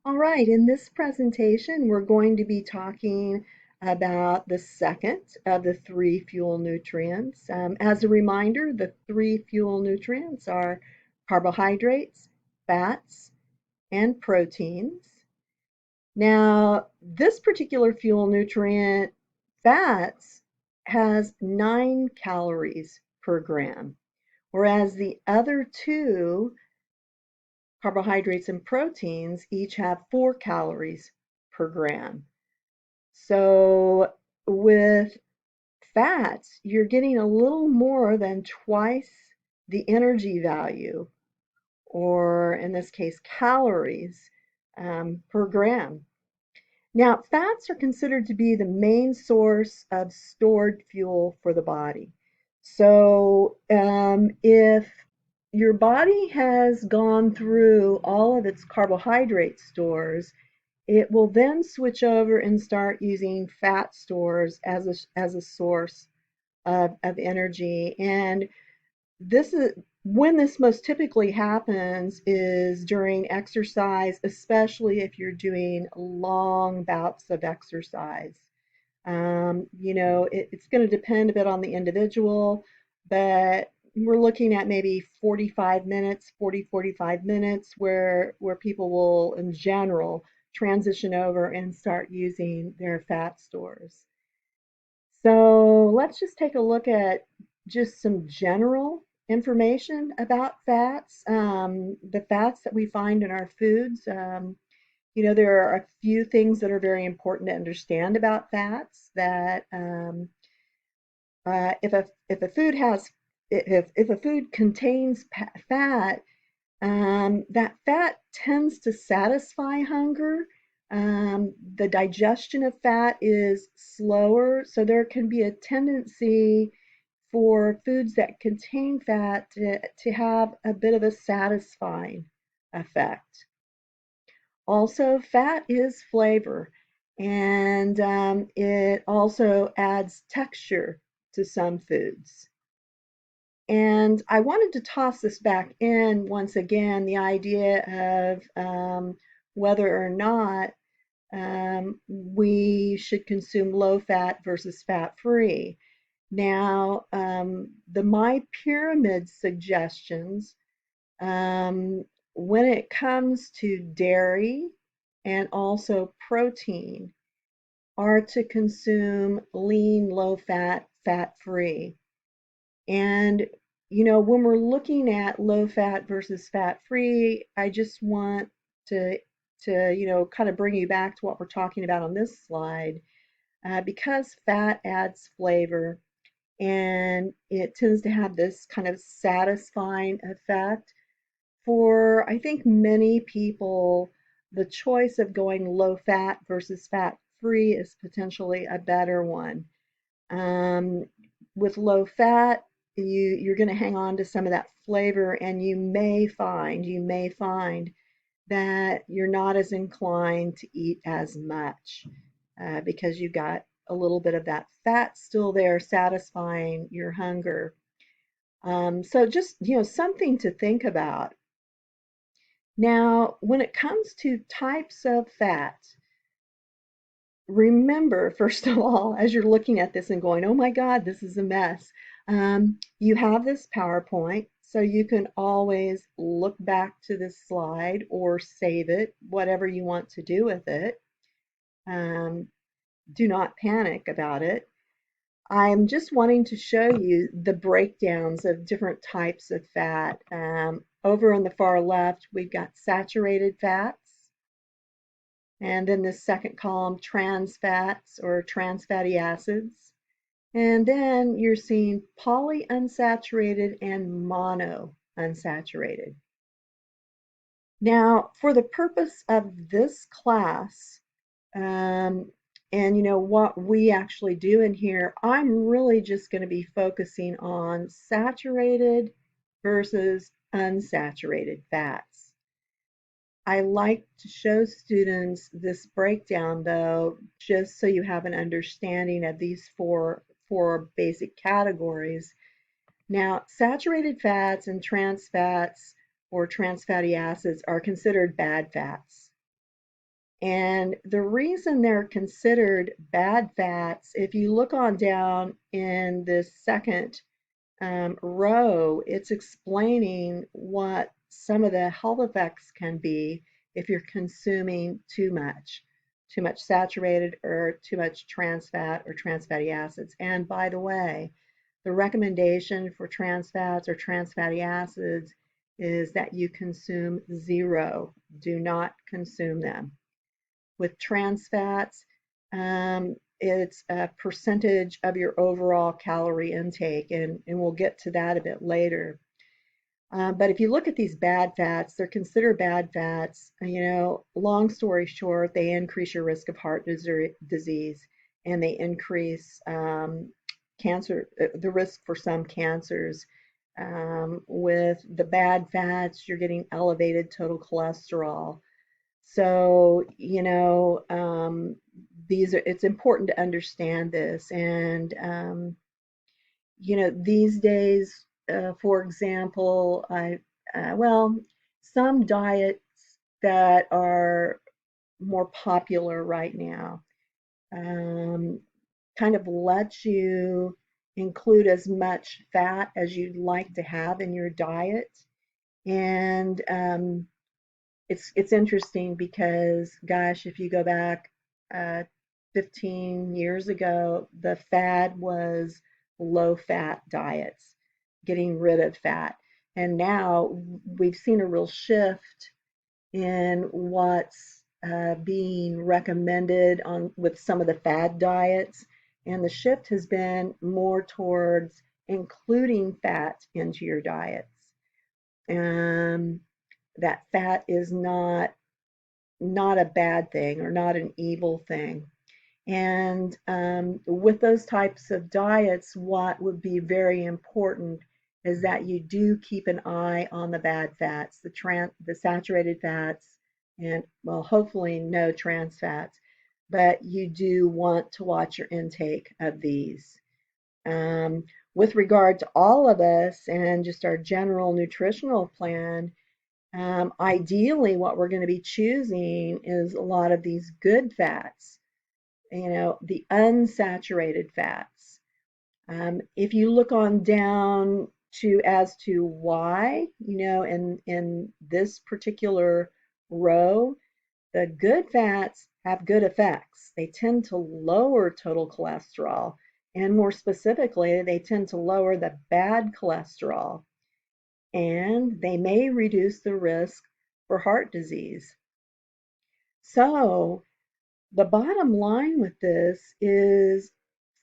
All right, in this presentation, we're going to be talking about the second of the three fuel nutrients. As a reminder, the three fuel nutrients are carbohydrates, fats, and proteins. Now, this particular fuel nutrient, fats, has 9 calories per gram, whereas the other two, carbohydrates and proteins, each have 4 calories per gram. So with fats, you're getting a little more than twice the energy value, or in this case, calories per gram. Now, fats are considered to be the main source of stored fuel for the body. So, if your body has gone through all of its carbohydrate stores, it will then switch over and start using fat stores as a source of energy. And this is when this most typically happens is during exercise, especially if you're doing long bouts of exercise. It's going to depend a bit on the individual, but we're looking at maybe 45 minutes, 45 minutes where people will, in general, transition over and start using their fat stores. So let's just take a look at just some general information about fats. The fats that we find in our foods. There are a few things that are very important to understand about fats. That if a food has if a food contains fat, that fat tends to satisfy hunger. The digestion of fat is slower, so there can be a tendency for foods that contain fat to have a bit of a satisfying effect. Also, fat is flavor, and it also adds texture to some foods. And I wanted to toss this back in once again, the idea of whether or not we should consume low fat versus fat free. Now, the My Pyramid suggestions, when it comes to dairy and also protein, are to consume lean, low fat, fat free. And, when we're looking at low fat versus fat free, I just want to, kind of bring you back to what we're talking about on this slide. Because fat adds flavor and it tends to have this kind of satisfying effect, for I think many people, the choice of going low fat versus fat free is potentially a better one. Um, with low fat, you're going to hang on to some of that flavor, and you may find that you're not as inclined to eat as much because you got a little bit of that fat still there satisfying your hunger. So just something to think about. Now, when it comes to types of fat, remember, first of all, as you're looking at this and going, oh my God, this is a mess, you have this PowerPoint, so you can always look back to this slide or save it, whatever you want to do with it. Um, do not panic about it. I'm just wanting to show you the breakdowns of different types of fat. Over on the far left, we've got saturated fats. And then this second column, trans fats or trans fatty acids. And then you're seeing polyunsaturated and monounsaturated. Now, for the purpose of this class, and what we actually do in here, I'm really just going to be focusing on saturated versus unsaturated fats. I like to show students this breakdown though, just so you have an understanding of these four basic categories. Now, saturated fats and trans fats or trans fatty acids are considered bad fats. And the reason they're considered bad fats, if you look on down in this second row, it's explaining what some of the health effects can be if you're consuming too much saturated or too much trans fat or trans fatty acids. And by the way, the recommendation for trans fats or trans fatty acids is that you consume zero. Do not consume them. With trans fats, it's a percentage of your overall calorie intake, and we'll get to that a bit later. But if you look at these bad fats, they're considered bad fats. Long story short, they increase your risk of heart disease, and they increase cancer, the risk for some cancers. With the bad fats, you're getting elevated total cholesterol. So, it's important to understand this. And, these days, for example, well, some diets that are more popular right now um, kind of let you include as much fat as you'd like to have in your diet. And it's interesting because, gosh, if you go back uh, 15 years ago, the fad was low fat diets, getting rid of fat. And now we've seen a real shift in what's being recommended on with some of the fad diets. And the shift has been more towards including fat into your diets. Um, that fat is not a bad thing or not an evil thing. And with those types of diets, what would be very important is that you do keep an eye on the bad fats, the saturated fats, and well, hopefully no trans fats, but you do want to watch your intake of these. Um, with regard to all of us and just our general nutritional plan, ideally, what we're going to be choosing is a lot of these good fats, the unsaturated fats. If you look on down to as to why, in this particular row, the good fats have good effects. They tend to lower total cholesterol, and more specifically, they tend to lower the bad cholesterol, and they may reduce the risk for heart disease. So, the bottom line with this is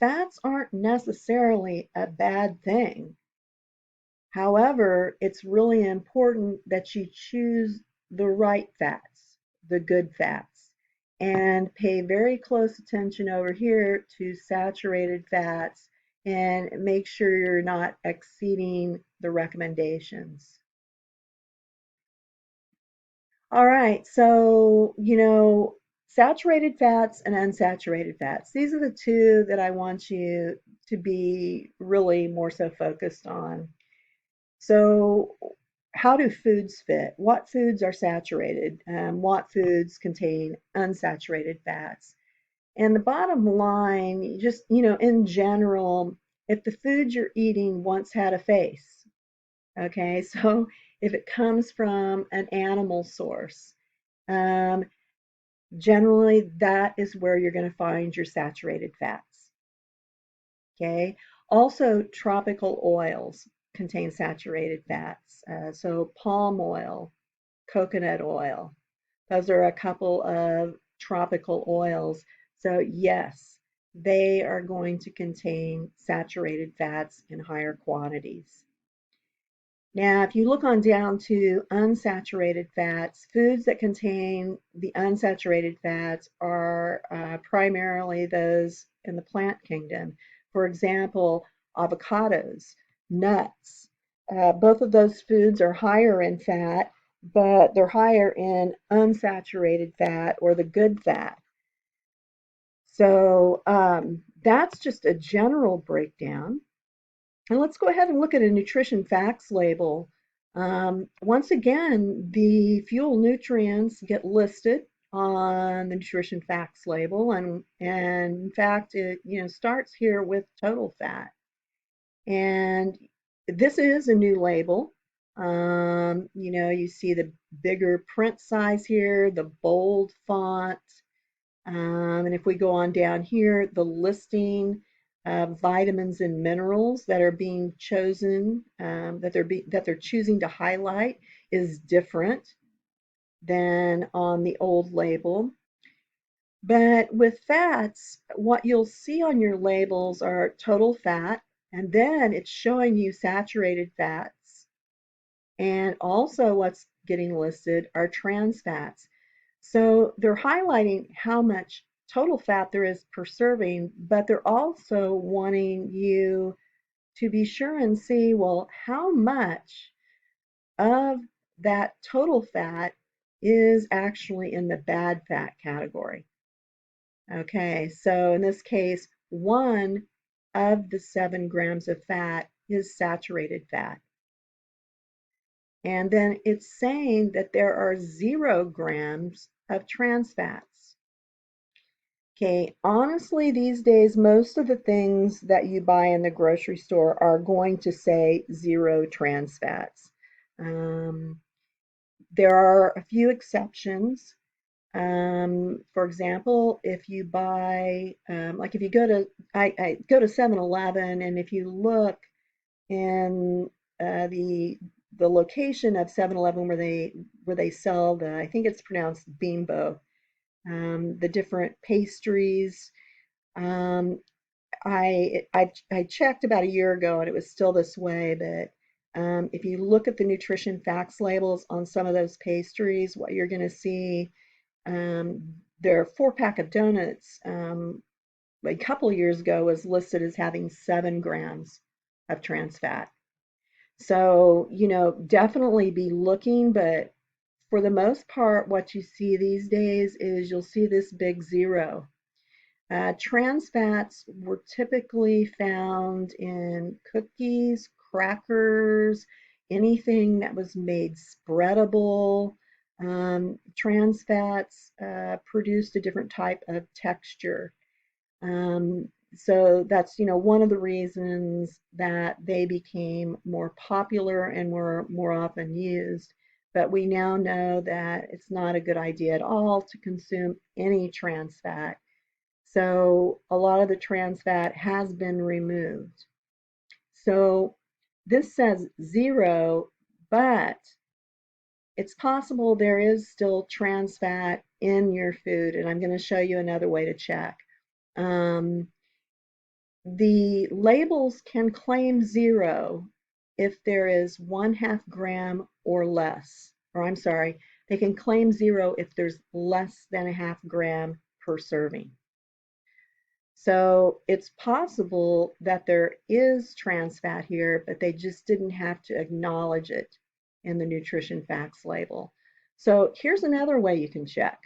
fats aren't necessarily a bad thing. However, it's really important that you choose the right fats, the good fats, and pay very close attention over here to saturated fats and make sure you're not exceeding the recommendations. All right, so, saturated fats and unsaturated fats. These are the two that I want you to be really more so focused on. So, how do foods fit? What foods are saturated? What foods contain unsaturated fats? And the bottom line, just, in general, if the food you're eating once had a face, okay, so if it comes from an animal source, um, generally, that is where you're going to find your saturated fats. Okay. Also, tropical oils contain saturated fats. So, palm oil, coconut oil, those are a couple of tropical oils. So, yes, they are going to contain saturated fats in higher quantities. Now, if you look on down to unsaturated fats, foods that contain the unsaturated fats are primarily those in the plant kingdom. For example, avocados, nuts. Both of those foods are higher in fat, but they're higher in unsaturated fat or the good fat. So that's just a general breakdown. And let's go ahead and look at a nutrition facts label. Once again, the fuel nutrients get listed on the nutrition facts label, and in fact it starts here with total fat. And this is a new label. You see the bigger print size here, the bold font. And if we go on down here, the listing of vitamins and minerals that are being chosen, that they're choosing to highlight is different than on the old label. But with fats, what you'll see on your labels are total fat, and then it's showing you saturated fats. And also what's getting listed are trans fats. So they're highlighting how much total fat there is per serving, but they're also wanting you to be sure and see, well, how much of that total fat is actually in the bad fat category. Okay, so in this case, 1 of the 7 grams of fat is saturated fat. And then it's saying that there are 0 grams of trans fats. Okay, honestly, these days, most of the things that you buy in the grocery store are going to say 0 trans fats. There are a few exceptions. For example, if you buy, like if you go to, I go to 7-Eleven, and if you look in the location of 7-Eleven where they sell the, I think it's pronounced Bimbo, the different pastries. Um, I checked about a year ago and it was still this way, but if you look at the nutrition facts labels on some of those pastries, what you're going to see, their 4-pack of donuts a couple of years ago was listed as having 7 grams of trans fat. So, definitely be looking, but for the most part, what you see these days is you'll see this big 0. Trans fats were typically found in cookies, crackers, anything that was made spreadable. Trans fats produced a different type of texture. So that's, one of the reasons that they became more popular and were more often used. But we now know that it's not a good idea at all to consume any trans fat. So a lot of the trans fat has been removed. So this says 0, but it's possible there is still trans fat in your food, and I'm going to show you another way to check. Um, the labels can claim 0 if there is 1/2 gram or less, or I'm sorry, they can claim 0 if there's less than a 1/2 gram per serving. So it's possible that there is trans fat here, but they just didn't have to acknowledge it in the nutrition facts label. So here's another way you can check.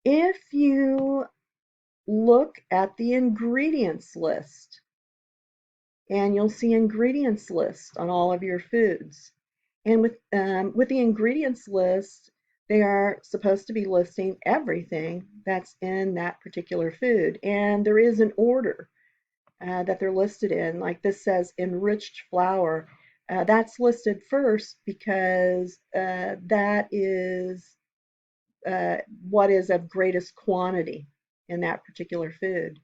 If you look at the ingredients list, and you'll see ingredients list on all of your foods. And with the ingredients list, they are supposed to be listing everything that's in that particular food. And there is an order that they're listed in. Like this says enriched flour. That's listed first because that is what is of greatest quantity in that particular food.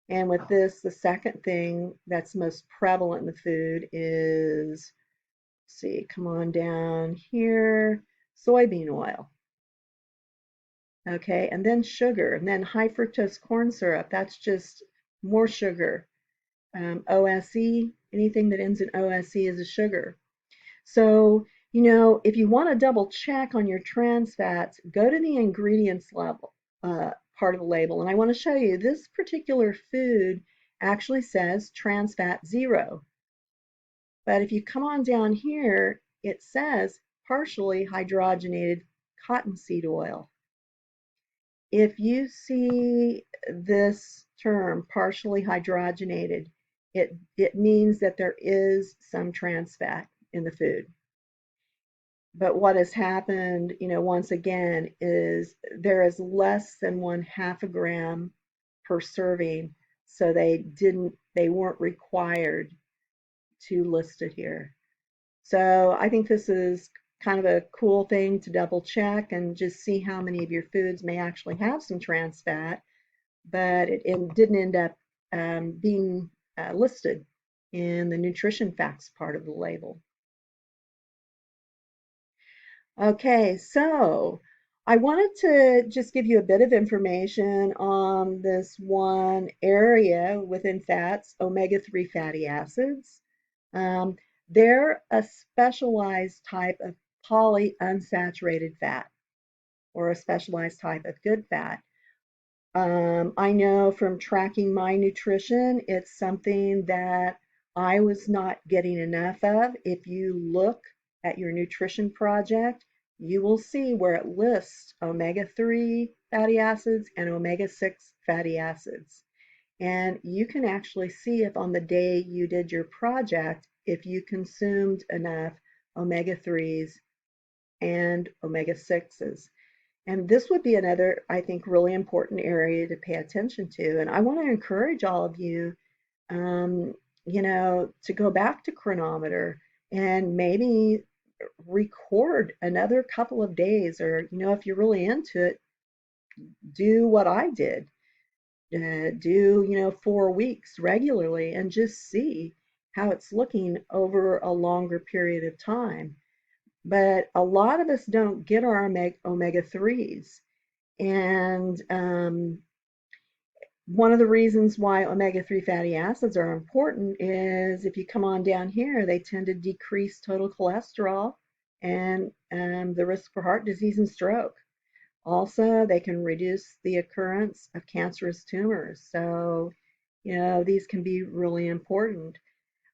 And with this, the second thing that's most prevalent in the food is, let's see, come on down here, soybean oil. Okay, and then sugar, and then high fructose corn syrup. That's just more sugar. OSE, anything that ends in OSE is a sugar. So, if you want to double check on your trans fats, go to the ingredients level part of the label. And I want to show you this particular food actually says trans fat 0. But if you come on down here, it says partially hydrogenated cottonseed oil. If you see this term, partially hydrogenated, it means that there is some trans fat in the food. but what has happened, once again, is there is less than 1/2 gram per serving, so they weren't required to list it here. So I think this is kind of a cool thing to double check and just see how many of your foods may actually have some trans fat, but it didn't end up being listed in the nutrition facts part of the label. Okay, so I wanted to just give you a bit of information on this one area within fats, omega-3 fatty acids. Um, they're a specialized type of polyunsaturated fat or a specialized type of good fat. I know from tracking my nutrition, it's something that I was not getting enough of. If you look at your nutrition project, you will see where it lists omega-3 fatty acids and omega-6 fatty acids. And you can actually see if on the day you did your project, if you consumed enough omega-3s and omega-6s. And this would be another, I think, really important area to pay attention to. And I want to encourage all of you, um, to go back to Chronometer and maybe record another couple of days, or, if you're really into it, do what I did. Do, 4 weeks regularly and just see how it's looking over a longer period of time. But a lot of us don't get our omega-3s. And one of the reasons why omega-3 fatty acids are important is if you come on down here, they tend to decrease total cholesterol and the risk for heart disease and stroke. Also, they can reduce the occurrence of cancerous tumors. So, these can be really important.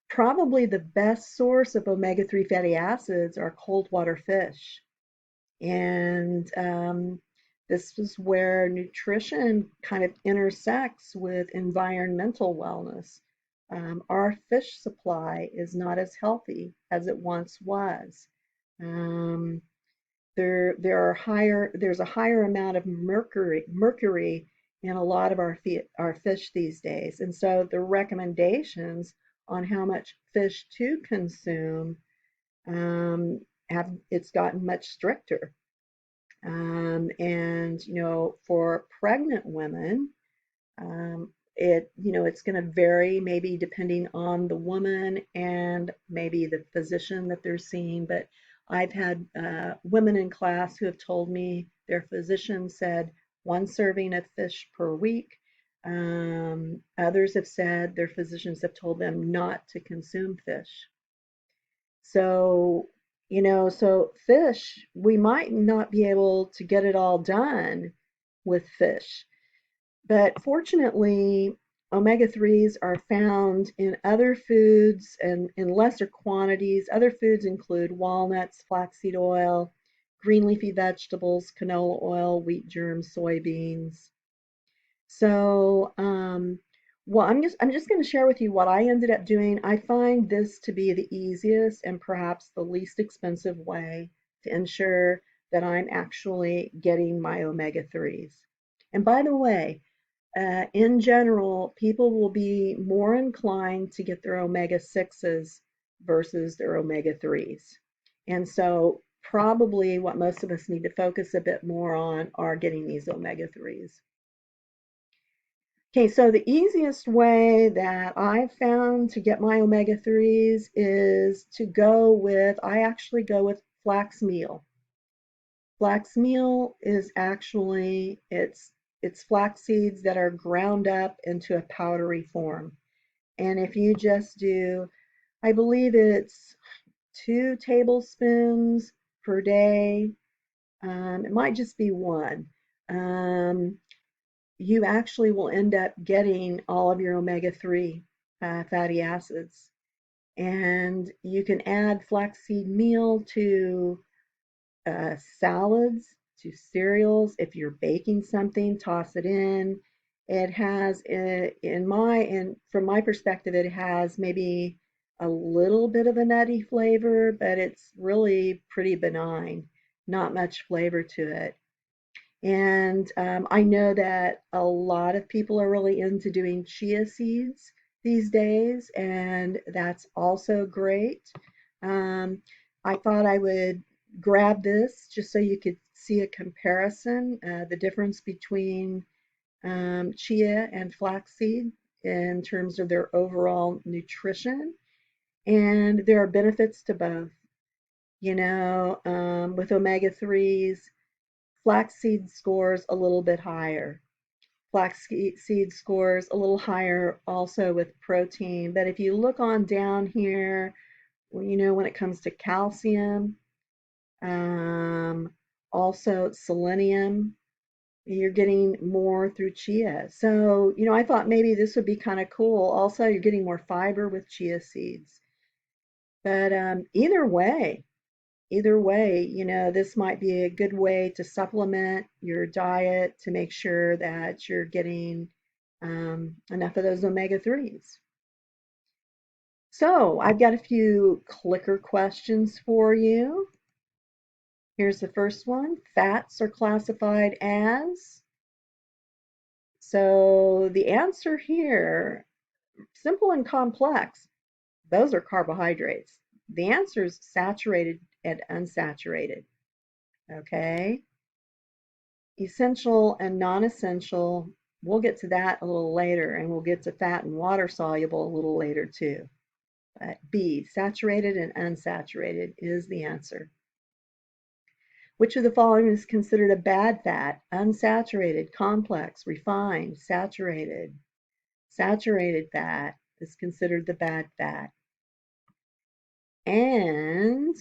Probably the best source of omega-3 fatty acids are cold water fish. And this is where nutrition kind of intersects with environmental wellness. Our fish supply is not as healthy as it once was. Um, there's a higher amount of mercury in a lot of our fish these days, and so the recommendations on how much fish to consume have it's gotten much stricter. And for pregnant women, it's going to vary maybe depending on the woman and maybe the physician that they're seeing. But I've had women in class who have told me their physician said 1 serving of fish per week. Others have said their physicians have told them not to consume fish. So, so fish, we might not be able to get it all done with fish. But fortunately, omega-3s are found in other foods and in lesser quantities. Other foods include walnuts, flaxseed oil, green leafy vegetables, canola oil, wheat germs, soybeans. So, well, I'm just going to share with you what I ended up doing. I find this to be the easiest and perhaps the least expensive way to ensure that I'm actually getting my omega-3s. And by the way, in general, people will be more inclined to get their omega-6s versus their omega-3s. And so probably what most of us need to focus a bit more on are getting these omega-3s. Okay, so the easiest way that I've found to get my omega-3s is to I actually go with flax meal. Flax meal is actually, it's flax seeds that are ground up into a powdery form. And if you just do, I believe it's 2 tablespoons per day, it might just be one. Um, you actually will end up getting all of your omega-3 fatty acids. And you can add flaxseed meal to salads, to cereals. If you're baking something, toss it in. It has, from my perspective, it has maybe a little bit of a nutty flavor, but it's really pretty benign. Not much flavor to it. And I know that a lot of people are really into doing chia seeds these days, and that's also great. Um, I thought I would grab this just so you could see a comparison, the difference between chia and flaxseed in terms of their overall nutrition. And there are benefits to both. With omega 3s, flaxseed scores a little bit higher. Flaxseed scores a little higher also with protein. But if you look on down here, when it comes to calcium, um, also selenium, you're getting more through chia. So, I thought maybe this would be kind of cool. Also, you're getting more fiber with chia seeds. But either way, this might be a good way to supplement your diet to make sure that you're getting enough of those omega 3s. So, I've got a few clicker questions for you. Here's the first one. Fats are classified as. So, the answer here, simple and complex, those are carbohydrates. The answer is saturated and unsaturated. Okay. Essential and non-essential, we'll get to that a little later, and we'll get to fat and water soluble a little later too. But B, saturated and unsaturated is the answer. Which of the following is considered a bad fat? Unsaturated, complex, refined, saturated. Saturated fat is considered the bad fat. And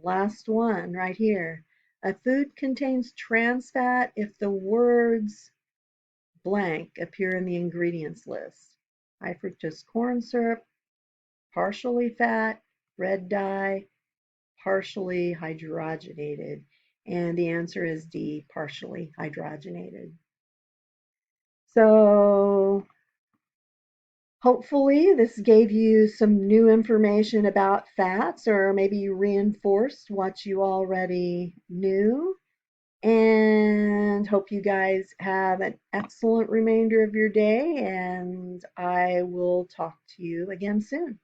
last one right here. A food contains trans fat if the words blank appear in the ingredients list. High fructose corn syrup, partially fat, red dye, partially hydrogenated. And the answer is D, partially hydrogenated. So hopefully this gave you some new information about fats, or maybe you reinforced what you already knew. And hope you guys have an excellent remainder of your day, and I will talk to you again soon.